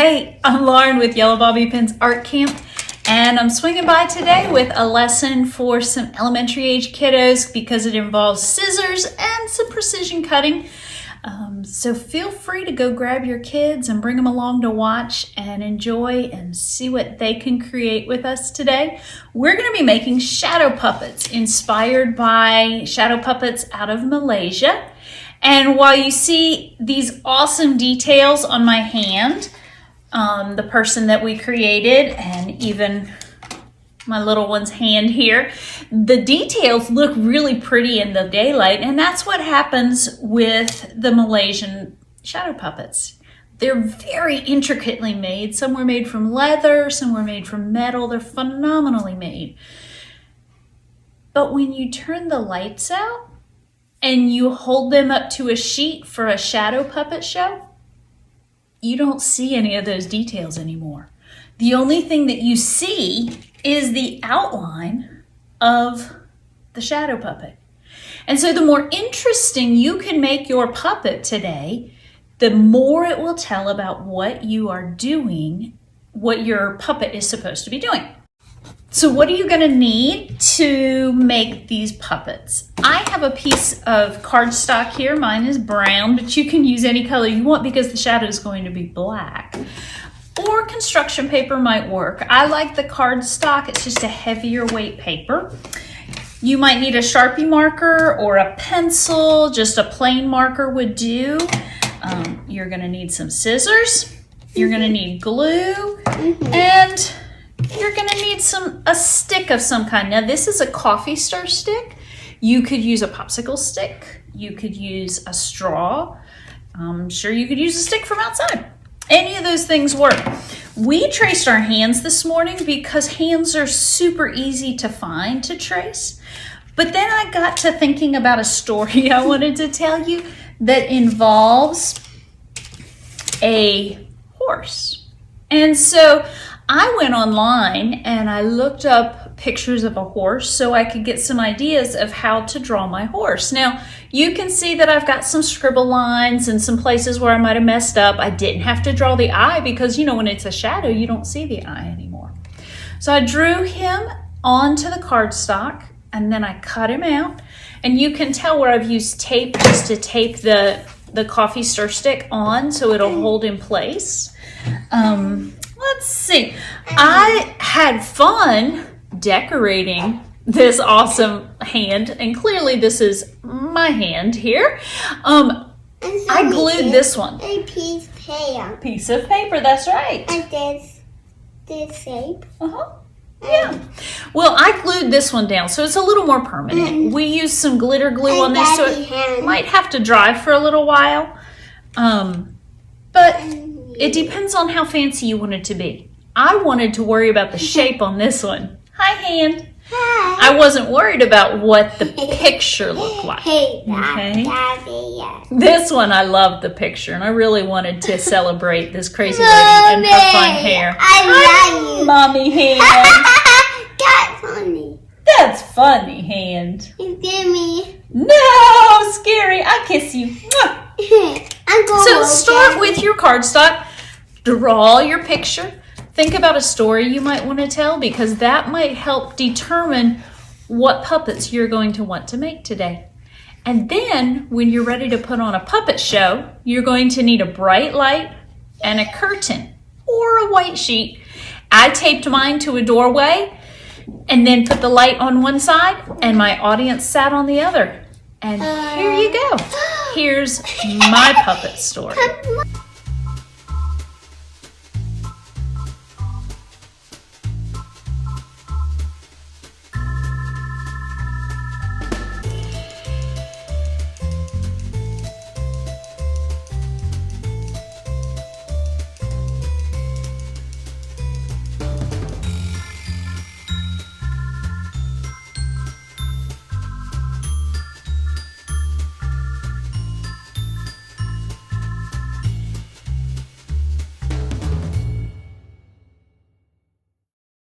Hey, I'm Lauren with Yellow Bobby Pins Art Camp, and I'm swinging by today with a lesson for some elementary age kiddos because it involves scissors and some precision cutting. So feel free to go grab your kids and bring them along to watch and enjoy and see what they can create with us today. We're going to be making shadow puppets inspired by shadow puppets out of Malaysia. And while you see these awesome details on my hand, the person that we created, and even my little one's hand here, the details look really pretty in the daylight, and that's what happens with the Malaysian shadow puppets. They're very intricately made. Some were made from leather, some were made from metal. They're phenomenally made. But when you turn the lights out and you hold them up to a sheet for a shadow puppet show, you don't see any of those details anymore. The only thing that you see is the outline of the shadow puppet. And so the more interesting you can make your puppet today, the more it will tell about what you are doing, what your puppet is supposed to be doing. So what are you going to need to make these puppets? I have a piece of cardstock here. Mine is brown, but you can use any color you want because the shadow is going to be black. Or construction paper might work. I like the cardstock. It's just a heavier weight paper. You might need a Sharpie marker or a pencil. Just a plain marker would do. You're going to need some scissors. You're going to need glue. And you're going to need a stick of some kind. Now, this is a coffee stir stick. You could use a popsicle stick. You could use a straw. I'm sure you could use a stick from outside. Any of those things work. We traced our hands this morning because hands are super easy to find to trace. But then I got to thinking about a story I wanted to tell you that involves a horse. And so I went online and I looked up pictures of a horse so I could get some ideas of how to draw my horse. Now, you can see that I've got some scribble lines and some places where I might have messed up. I didn't have to draw the eye because, when it's a shadow, you don't see the eye anymore. So I drew him onto the cardstock and then I cut him out. And you can tell where I've used tape just to tape the coffee stir stick on so it'll hold in place. Let's see. I had fun decorating this awesome hand, and clearly this is my hand here. I glued this one. A piece of paper. Piece of paper, that's right. And this shape. Yeah. Well, I glued this one down, so it's a little more permanent. We used some glitter glue on this, so it might have to dry for a little while. But it depends on how fancy you want it to be. I wanted to worry about the shape on this one. Hi, hand. Hi. I wasn't worried about what the picture looked like. Okay. This one, I love the picture, and I really wanted to celebrate this crazy lady and her fun hair. I love you. Mommy hand. That's funny. That's funny, hand. Give me. No, scary. I kiss you. So start with your cardstock. Draw your picture. Think about a story you might want to tell because that might help determine what puppets you're going to want to make today. And then when you're ready to put on a puppet show, you're going to need a bright light and a curtain or a white sheet. I taped mine to a doorway and then put the light on one side and my audience sat on the other. And here you go. Here's my puppet story.